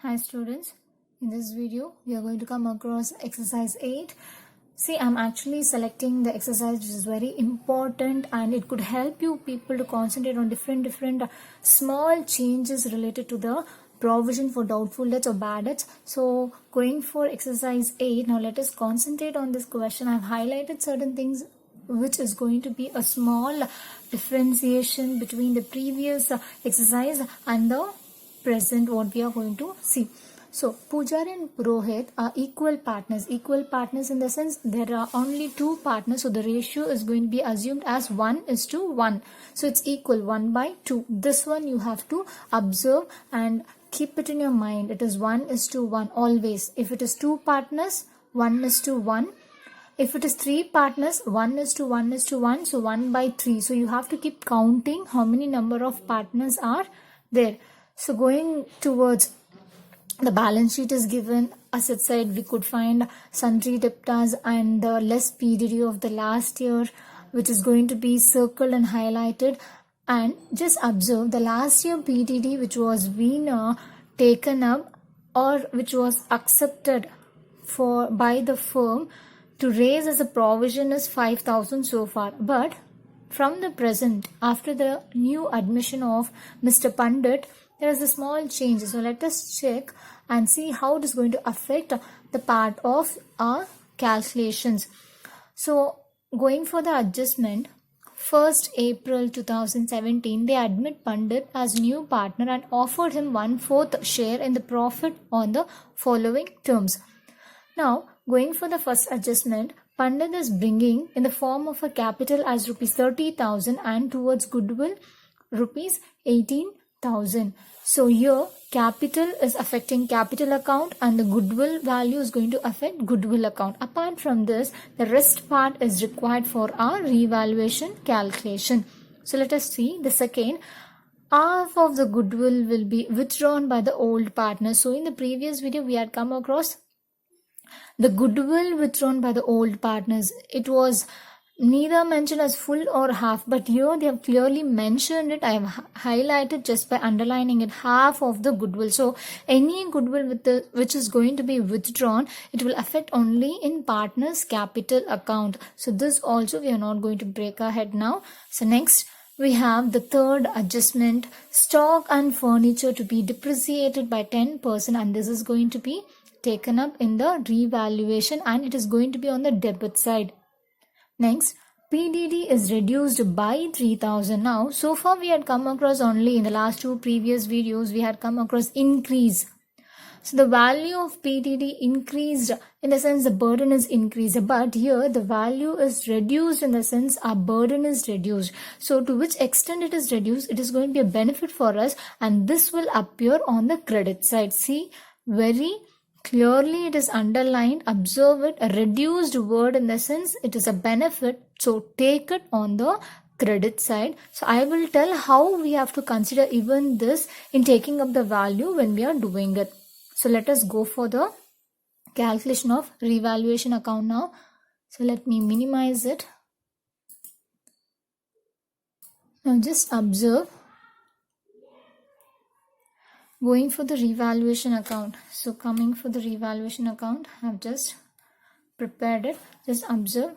Hi students, in this video we are going to come across exercise 8. See, I'm actually selecting the exercise which is very important and it could help you people to concentrate on different small changes related to the provision for doubtful debts or bad debts. So going for exercise 8, now let us concentrate on this question. I've highlighted certain things which is going to be a small differentiation between the previous exercise and the present what we are going to see. So Pujari and Purohit are equal partners in the sense there are only two partners, so the ratio is going to be assumed as 1:1, so it's equal 1/2. This one you have to observe and keep it in your mind. It is 1:1 always. If it is two partners, 1:1. If it is three partners, 1:1:1, so 1/3. So you have to keep counting how many number of partners are there. So going towards the balance sheet is given. Asset side we could find sundry debtors and the less PDD of the last year, which is going to be circled and highlighted. And just observe the last year PDD which was being taken up or which was accepted for by the firm to raise as a provision is 5,000 so far. But from the present, after the new admission of Mr. Pandit, there is a small change. So let us check and see how it is going to affect the part of our calculations. So going for the adjustment, 1st April 2017, they admit Pandit as new partner and offered him 1/4 share in the profit on the following terms. Now, going for the first adjustment, Pandit is bringing in the form of a capital as rupees 30,000 and towards goodwill rupees 18,000. So here capital is affecting capital account and the goodwill value is going to affect goodwill account. Apart from this, the rest part is required for our revaluation calculation. So let us see the second. Half of the goodwill will be withdrawn by the old partner. So in the previous video we had come across the goodwill withdrawn by the old partners. It was neither mentioned as full or half, but here they have clearly mentioned it. I have highlighted just by underlining it, half of the goodwill. So any goodwill which is going to be withdrawn, it will affect only in partners capital account. So this also we are not going to break our head now. So next we have the third adjustment, stock and furniture to be depreciated by 10%, and this is going to be taken up in the revaluation and it is going to be on the debit side. Next, PDD is reduced by 3,000. Now, so far we had come across only in the last two previous videos, we had come across increase. So the value of PDD increased in the sense the burden is increased, but here the value is reduced in the sense our burden is reduced. So to which extent it is reduced, it is going to be a benefit for us and this will appear on the credit side. See, very clearly it is underlined. Observe it, a reduced word in the sense it is a benefit. So take it on the credit side. So I will tell how we have to consider even this in taking up the value when we are doing it. So let us go for the calculation of revaluation account now. So let me minimize it. Now just observe. Going for the revaluation account. So coming for the revaluation account, I have just prepared it. Just observe.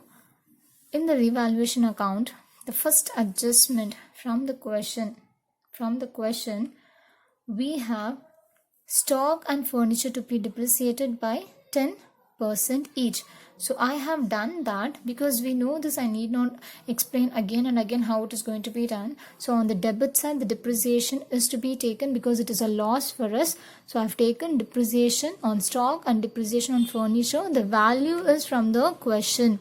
In the revaluation account, the first adjustment from the question, we have stock and furniture to be depreciated by 10% each. So I have done that because we know this. I need not explain again and again how it is going to be done. So on the debit side, the depreciation is to be taken because it is a loss for us. So I've taken depreciation on stock and depreciation on furniture. The value is from the question.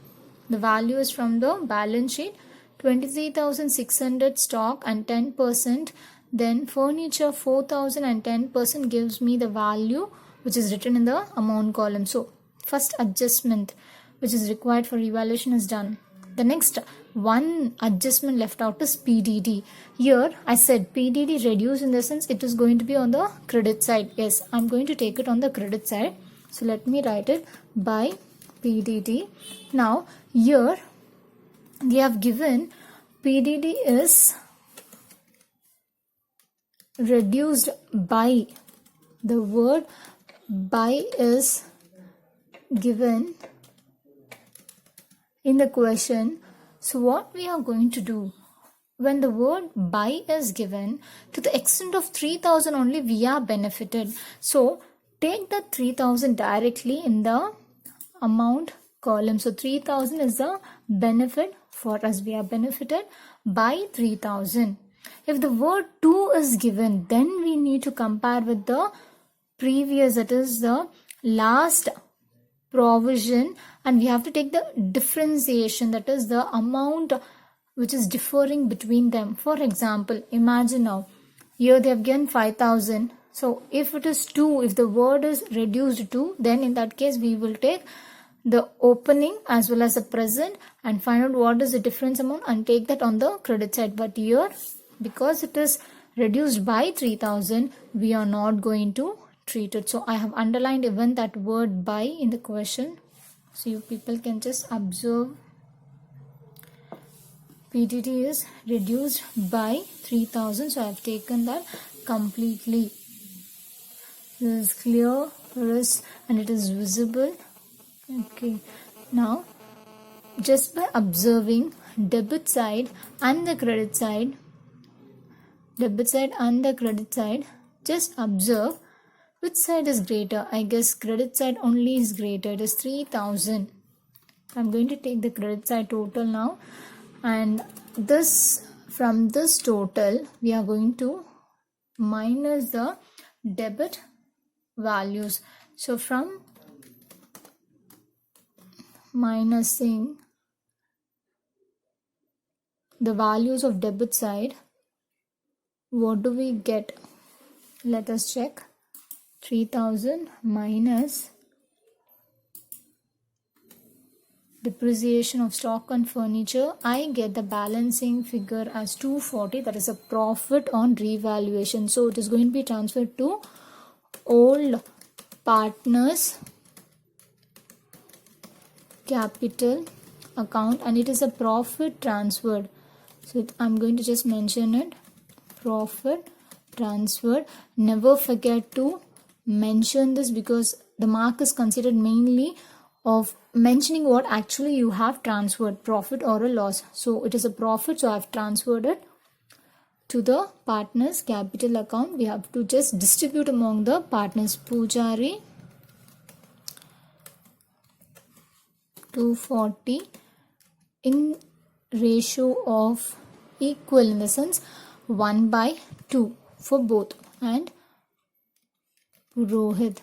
The value is from the balance sheet. 23,600 stock and 10%. Then furniture 4,000 and 10% gives me the value which is written in the amount column. So first adjustment which is required for revaluation is done. The next one adjustment left out is PDD. Here I said PDD reduced in the sense it is going to be on the credit side. Yes, I'm going to take it on the credit side. So let me write it by PDD. Now here they have given PDD is reduced by the word buy is given in the question, so what we are going to do, when the word buy is given, to the extent of 3000 only we are benefited. So take the 3000 directly in the amount column. So 3000 is the benefit for us. We are benefited by 3000. If the word to is given, then we need to compare with the previous, that is the last provision, and we have to take the differentiation, that is the amount which is differing between them. For example, imagine now, here they have given 5000. So if it is 2, if the word is reduced to, then in that case we will take the opening as well as the present and find out what is the difference amount and take that on the credit side. But here, because it is reduced by 3000, we are not going to treat it. So I have underlined even that word buy in the question, so you people can just observe. PTT is reduced by 3000, so I have taken that completely. This is clear for us and it is visible. Okay, now just by observing debit side and the credit side, just observe which side is greater. I guess credit side only is greater. It is 3000. I'm going to take the credit side total now, and this, from this total we are going to minus the debit values. So from minusing the values of debit side, what do we get? Let us check. 3000 minus depreciation of stock and furniture, I get the balancing figure as 240, that is a profit on revaluation. So it is going to be transferred to old partners capital account, and it is a profit transferred. So I'm going to just mention it, profit transferred. Never forget to mention this, because the mark is considered mainly of mentioning what actually you have transferred, profit or a loss. So it is a profit, so I have transferred it to the partners capital account. We have to just distribute among the partners. Pujari 240 in ratio of equal, in the sense 1/2 for both, and Rohit.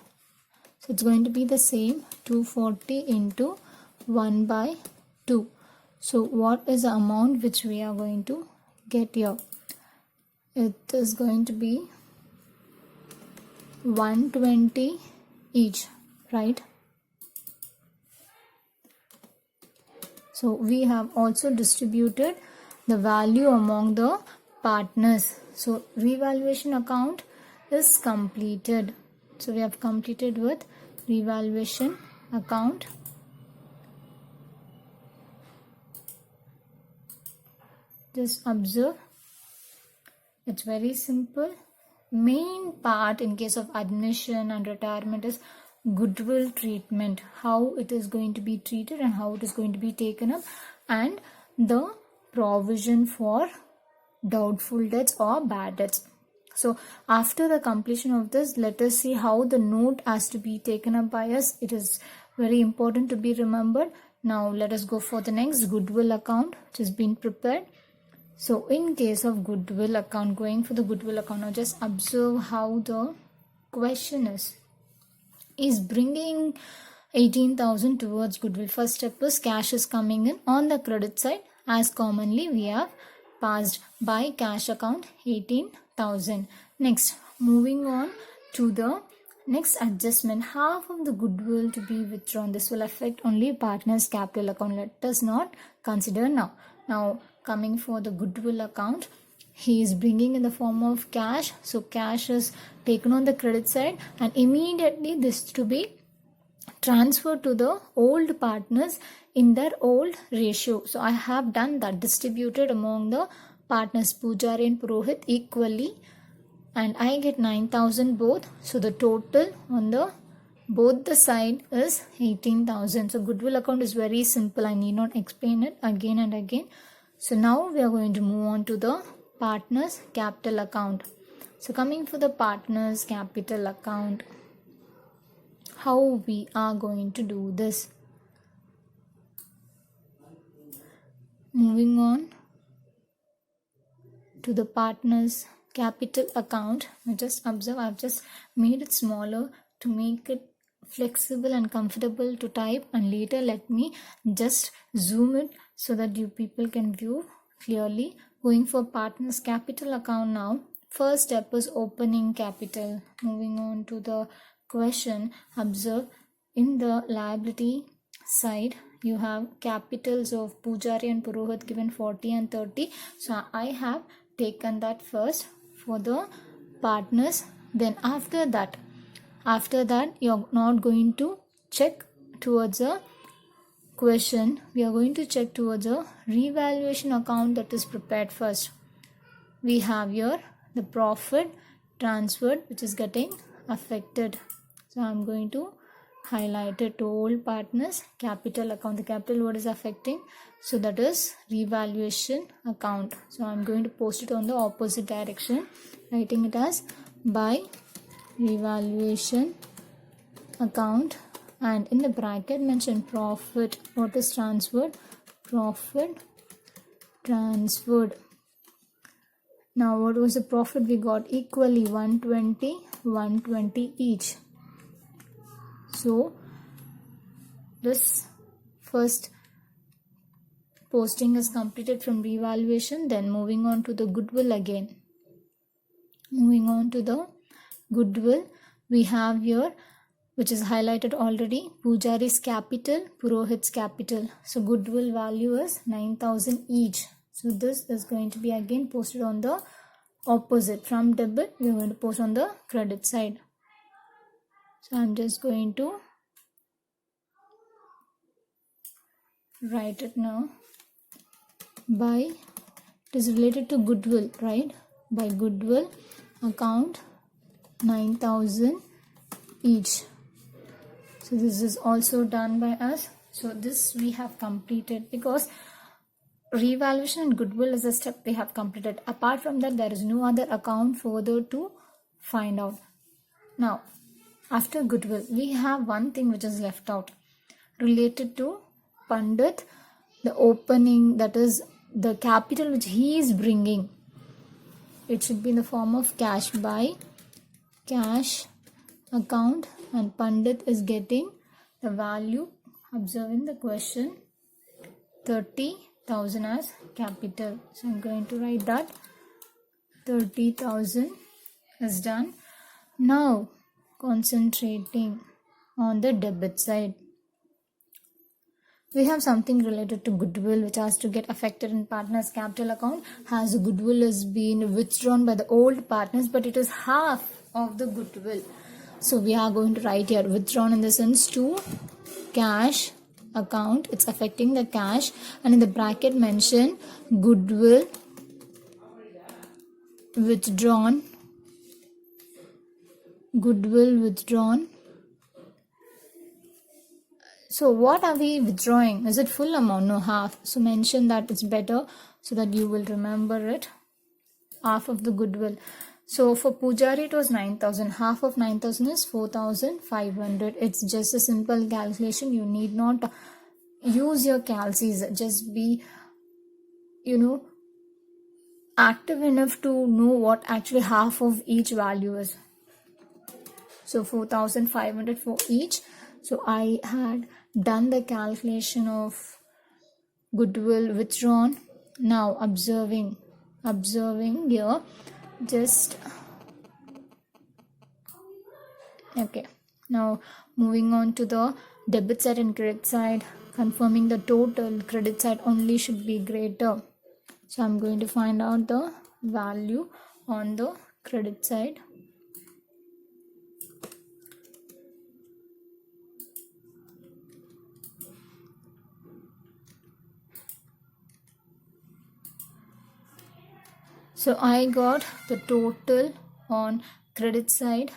So it's going to be the same, 240 into 1/2. So what is the amount which we are going to get here? It is going to be 120 each, right? So we have also distributed the value among the partners. So revaluation account is completed. So we have completed with revaluation account. Just observe. It's very simple. Main part in case of admission and retirement is goodwill treatment, how it is going to be treated and how it is going to be taken up, and the provision for doubtful debts or bad debts. So after the completion of this, let us see how the note has to be taken up by us. It is very important to be remembered. Now let us go for the next goodwill account, which has been prepared. So in case of goodwill account, going for the goodwill account, now just observe how the question is bringing 18,000 towards goodwill. First step is cash is coming in on the credit side, as commonly we have passed by cash account 18,000. Next, moving on to the next adjustment, half of the goodwill to be withdrawn. This will affect only partners capital account. Let us not consider now. Now coming for the goodwill account, he is bringing in the form of cash. So cash is taken on the credit side, and immediately this to be transferred to the old partners in their old ratio. So I have done that, distributed among the partners Pujari and Purohit equally and I get 9,000 both. So the total on the both the side is 18,000. So goodwill account is very simple. I need not explain it again and again. So now we are going to move on to the partners capital account. So coming for the partners capital account, how we are going to do this. Moving on to the partners capital account, just observe, I've just made it smaller to make it flexible and comfortable to type, and later let me just zoom it so that you people can view clearly. Going for partners capital account now, first step is opening capital. Moving on to the question, observe in the liability side you have capitals of Pujari and Purohit given 40 and 30. So I have taken that first for the partners. Then after that you're not going to check towards a question, we are going to check towards a revaluation account that is prepared first. We have here the profit transferred which is getting affected. So I'm going to highlight it to all partners capital account. The capital what is affecting, so that is revaluation account. So I'm going to post it on the opposite direction, writing it as by revaluation account, and in the bracket mention profit what is transferred, profit transferred. Now what was the profit we got? Equally 120 each. So this first posting is completed from revaluation. Then moving on to the goodwill again. Moving on to the goodwill, we have here which is highlighted already, Pujari's capital, Purohit's capital. So goodwill value is 9,000 each. So this is going to be again posted on the opposite. From debit we are going to post on the credit side. So I'm just going to write it now. By, it is related to goodwill, right? By goodwill account 9,000 each. So this is also done by us. So this we have completed, because revaluation and goodwill is a step we have completed. Apart from that, there is no other account further to find out. Now after goodwill we have one thing which is left out related to Pandit, the opening, that is the capital which he is bringing. It should be in the form of cash, by cash account, and Pandit is getting the value, observing the question, 30,000 as capital. So I'm going to write that 30,000 is done. Now concentrating on the debit side, we have something related to goodwill which has to get affected in partners capital account, as goodwill has been withdrawn by the old partners, but it is half of the goodwill. So we are going to write here withdrawn in the sense to cash account, it's affecting the cash, and in the bracket mention goodwill withdrawn, goodwill withdrawn. So what are we withdrawing? Is it full amount? No, half. So mention that, it's better so that you will remember it. Half of the goodwill. So for Pujari it was 9,000. Half of 9,000 is 4,500. It's just a simple calculation. You need not use your calcs. Just be, active enough to know what actually half of each value is. So 4,500 for each. So I had done the calculation of goodwill withdrawn. Now observing here, just okay. Now moving on to the debit side and credit side, confirming the total. Credit side only should be greater. So I'm going to find out the value on the credit side. So I got the total on credit side,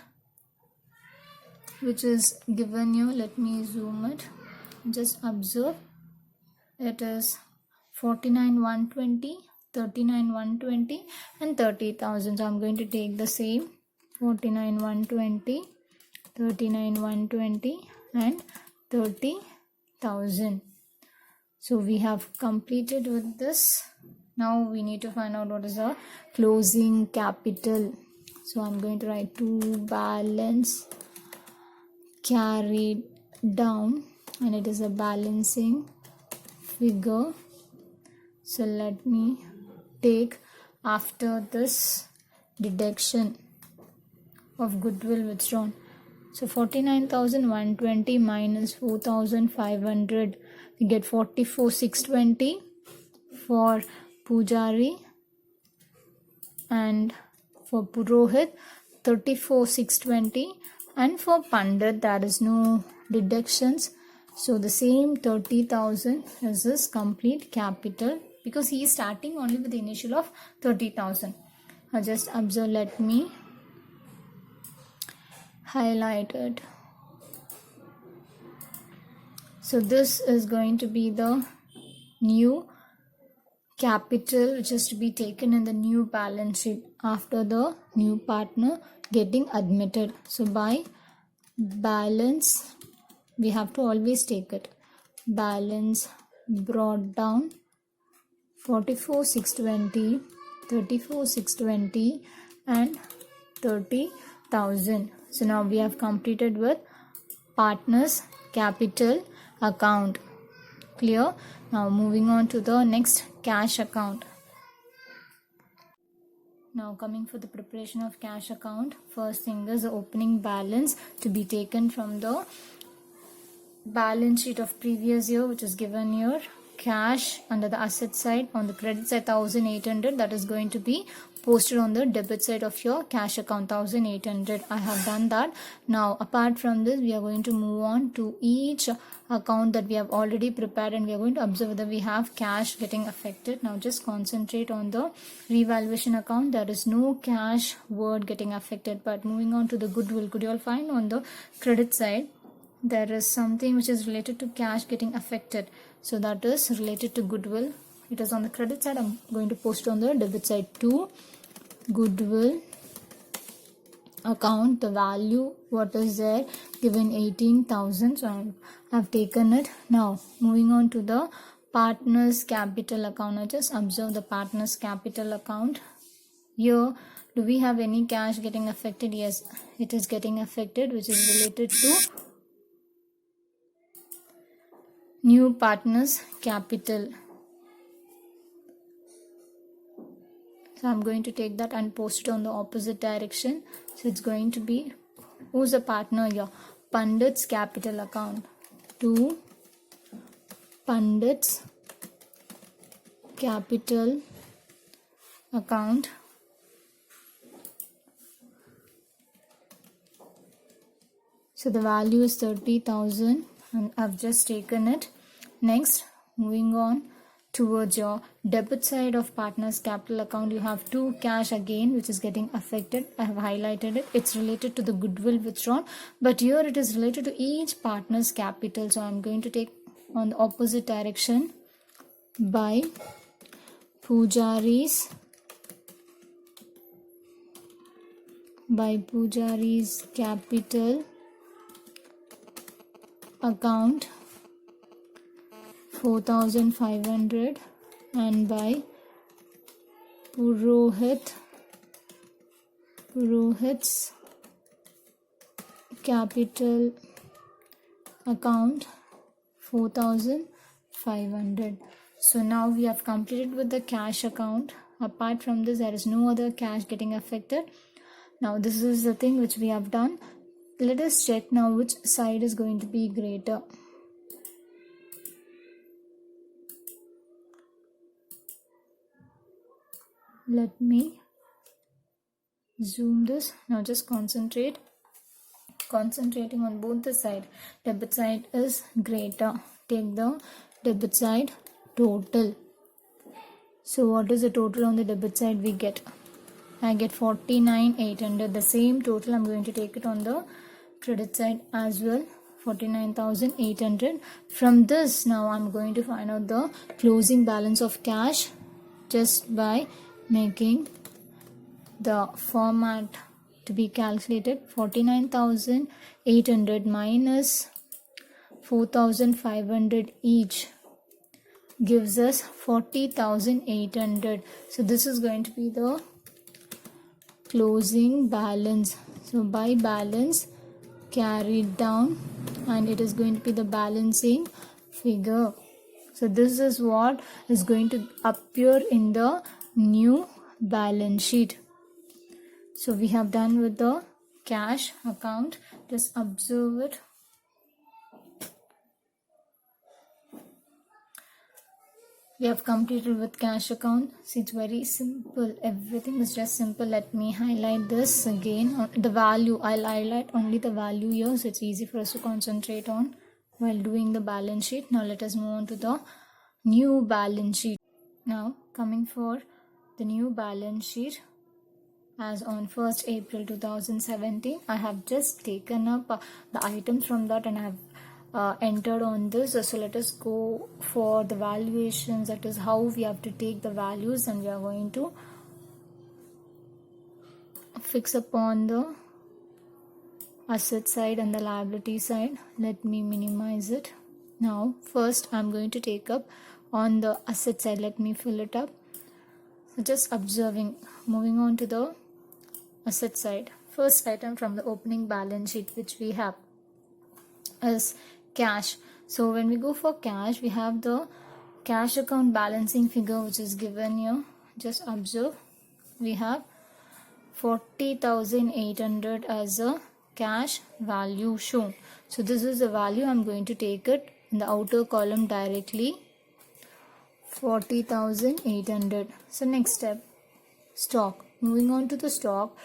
which is given here. Let me zoom it. Just observe. It is 49,120, 39,120 and 30,000. So I'm going to take the same 49,120, 39,120 and 30,000. So we have completed with this. Now we need to find out what is our closing capital. So I'm going to write to balance carried down, and it is a balancing figure. So let me take after this deduction of goodwill withdrawn. So 49,120 minus 4,500, we get 44,620 for Pujari, and for Purohit 34,620, and for Pandit there is no deductions. So the same 30,000 is his complete capital, because he is starting only with the initial of 30,000. Now just observe, let me highlight it. So this is going to be the new capital which is to be taken in the new balance sheet after the new partner getting admitted. So by balance, we have to always take it. Balance brought down 44,620, 34,620 and 30,000. So now we have completed with partners capital account. Clear? Now moving on to the next cash account. Now coming for the preparation of cash account, first thing is the opening balance to be taken from the balance sheet of previous year, which is given here. Cash under the asset side, on the credit side 1,800, that is going to be posted on the debit side of your cash account, 1,800. I have done that. Now apart from this, we are going to move on to each account that we have already prepared, and we are going to observe whether we have cash getting affected. Now just concentrate on the revaluation account. There is no cash word getting affected. But moving on to the goodwill, could you all find on the credit side there is something which is related to cash getting affected? So that is related to goodwill. It is on the credit side. I'm going to post on the debit side to goodwill account. The value what is there given 18,000. So I have taken it. Now moving on to the partners capital account. I just observe the partners capital account. Here, do we have any cash getting affected? Yes, it is getting affected, which is related to new partners capital. So I'm going to take that and post it on the opposite direction. So it's going to be, who's the partner here? Pandit's capital account. To Pandit's capital account. So the value is 30,000 and I've just taken it. Next, moving on towards your debit side of partners capital account, you have two cash again which is getting affected. I have highlighted it. It's related to the goodwill withdrawn, but here it is related to each partner's capital. So I'm going to take on the opposite direction. By Pujari's capital account 4,500, and by Purohit's capital account 4,500. So now we have completed with the cash account. Apart from this, there is no other cash getting affected. Now this is the thing which we have done. Let us check now which side is going to be greater. Let me zoom this. Now just concentrating on both the side. Debit side is greater. Take the debit side total. So what is the total on the debit side we get? I get 49,800. The same total I'm going to take it on the credit side as well, 49,800. From this, now I'm going to find out the closing balance of cash just by making the format to be calculated. 49,800 minus 4,500 each gives us 40,800. So this is going to be the closing balance. So by balance carried down, and it is going to be the balancing figure. So this is what is going to appear in the new balance sheet. So we have done with the cash account. Just observe it. We have completed with cash account. See, it's very simple. Everything is just simple. Let me highlight this again. The value, I'll highlight only the value here, so it's easy for us to concentrate on while doing the balance sheet. Now let us move on to the new balance sheet. Now coming for the new balance sheet, as on 1st April 2017, I have just taken up the items from that and I have entered on this. So let us go for the valuations. That is how we have to take the values, and we are going to fix upon the asset side and the liability side. Let me minimize it. Now first I'm going to take up on the asset side. Let me fill it up. So just observing, moving on to the asset side. First item from the opening balance sheet which we have is cash. So when we go for cash, we have the cash account balancing figure which is given here. Just observe, we have 40,800 as a cash value shown. So this is the value. I'm going to take it in the outer column directly, 40,800. So next step, stock. Moving on to the stock,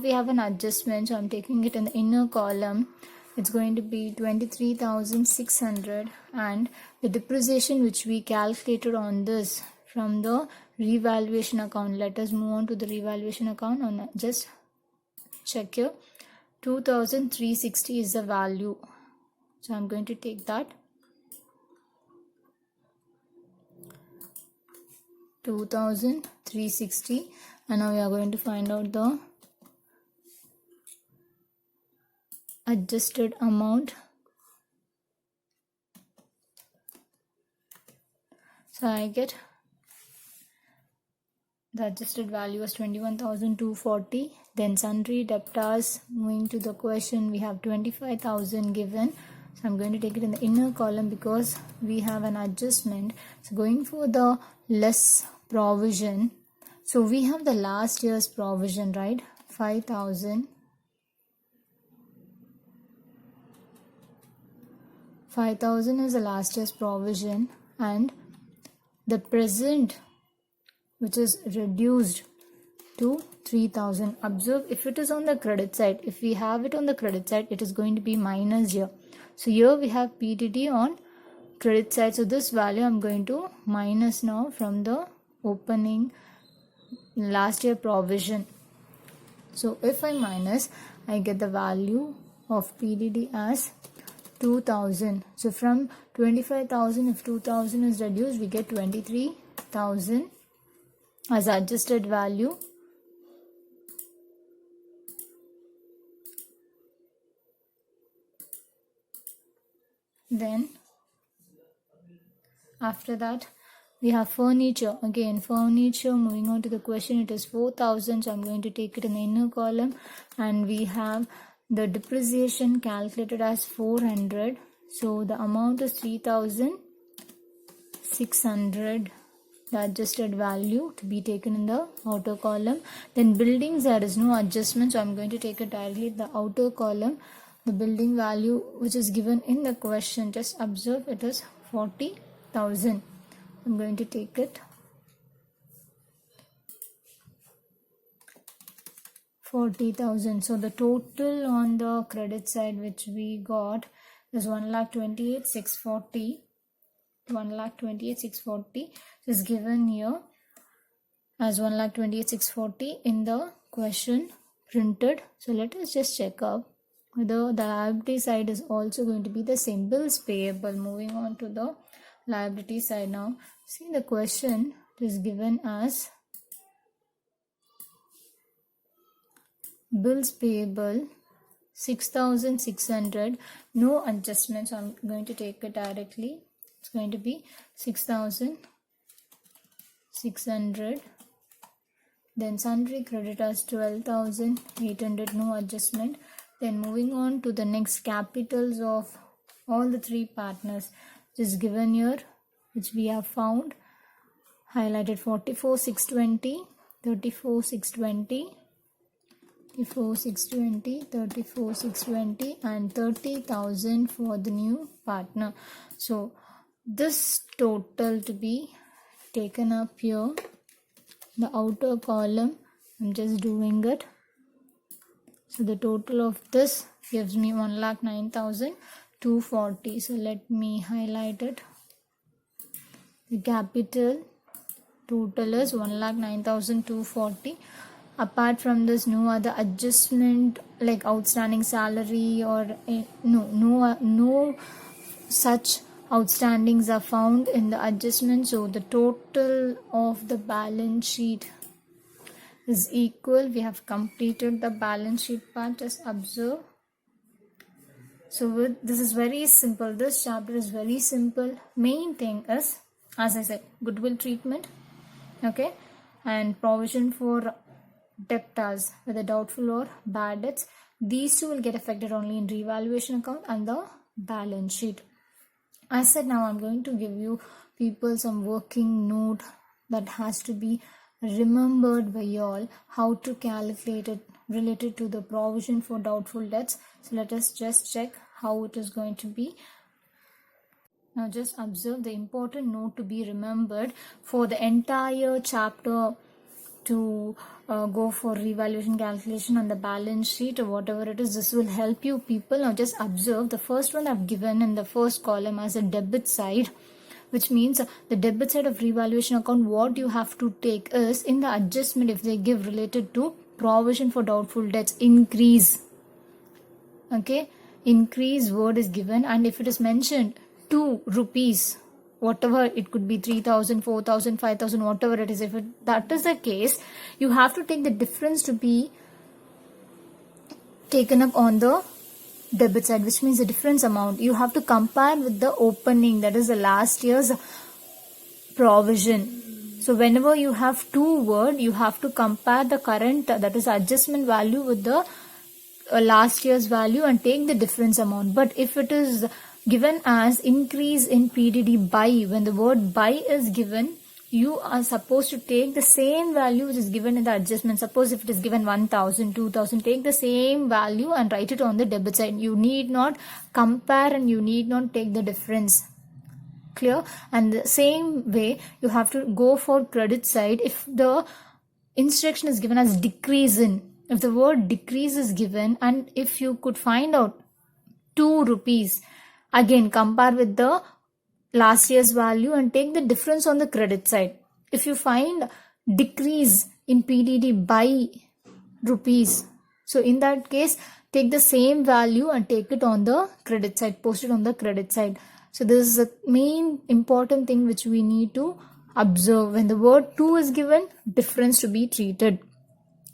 we have an adjustment, so I'm taking it in the inner column. It's going to be 23,600, and the depreciation which we calculated on this from the revaluation account. Let us move on to the revaluation account. On just check here, 2,360 is the value, so I'm going to take that. 2,360, and now we are going to find out the adjusted amount. So I get the adjusted value was 21,240. Then sundry debtors, moving to the question, we have 25,000 given. So I'm going to take it in the inner column because we have an adjustment. So going for the less provision. So we have the last year's provision, right? 5,000. 5,000 is the last year's provision, and the present which is reduced to 3,000. Observe, if it is on the credit side, if we have it on the credit side, it is going to be minus here. So here we have PDD on credit side, so this value I'm going to minus now from the opening last year provision. So if I minus, I get the value of PDD as 2,000. So from 25,000, if 2,000 is reduced, we get 23,000 as adjusted value. Then after that we have furniture. Again, furniture, moving on to the question, it is 4,000, so I'm going to take it in the inner column, and we have the depreciation calculated as 400, so the amount is 3,600, the adjusted value to be taken in the outer column. Then buildings, there is no adjustment, so I'm going to take it directly in the outer column. The building value which is given in the question, just observe, it is 40,000. I'm going to take it 40,000. So the total on the credit side which we got is 1,28,640. 1,28,640 is given here. as 1,28,640 in the question printed. So let us just check up whether the liability side is also going to be the same. Bills payable. Moving on to the liability side now. See, the question is given as bills payable 6,600, no adjustments. I'm going to take it directly. It's going to be 6,600. Then sundry creditors 12,800, no adjustment. Then moving on to the next capitals of all the three partners, which is given here, which we have found highlighted 44,620, 34,620, 34,620, 34,620 and 30,000 for the new partner. So this total to be taken up here, the outer column, I'm just doing it. So the total of this gives me 1,09,240. So let me highlight it. The capital total is 1,09,240. Apart from this, no other adjustment like outstanding salary or no such outstandings are found in the adjustment. So the total of the balance sheet is equal. We have completed the balance sheet part. Just observe. So this is very simple. This chapter is very simple. Main thing is, as I said, goodwill treatment, okay, and provision for debtors, whether doubtful or bad debts. These two will get affected only in revaluation account and the balance sheet. I said now I'm going to give you people some working note that has to be remembered by you all, how to calculate it related to the provision for doubtful debts. So let us just check how it is going to be. Now just observe the important note to be remembered for the entire chapter to go for revaluation calculation on the balance sheet or whatever it is. This will help you people. Now just observe the first one I've given in the first column as a debit side, which means the debit side of revaluation account, what you have to take is in the adjustment, if they give related to provision for doubtful debts, increase, okay, increase word is given, and if it is mentioned 2 rupees, whatever it could be, 3,000, 4,000, 5,000, whatever it is, if that is the case, you have to take the difference to be taken up on the debit side, which means the difference amount you have to compare with the opening, that is the last year's provision. So whenever you have two word, you have to compare the current, that is adjustment value, with the last year's value and take the difference amount. But if it is given as increase in PDD by, when the word by is given, you are supposed to take the same value which is given in the adjustment. Suppose if it is given 1,000, 2,000, take the same value and write it on the debit side. You need not compare and you need not take the difference. Clear? And the same way you have to go for credit side. If the instruction is given as decrease in, if the word decrease is given, and if you could find out 2 rupees, again compare with the last year's value and take the difference on the credit side. If you find decrease in PDD by rupees, so in that case take the same value and take it on the credit side, post it on the credit side. So this is a main important thing which we need to observe. When the word 2 is given, difference to be treated.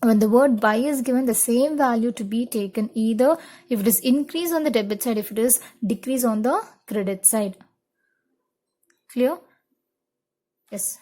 When the word by is given, the same value to be taken, either if it is increase on the debit side, if it is decrease on the credit side. Clear? Yes.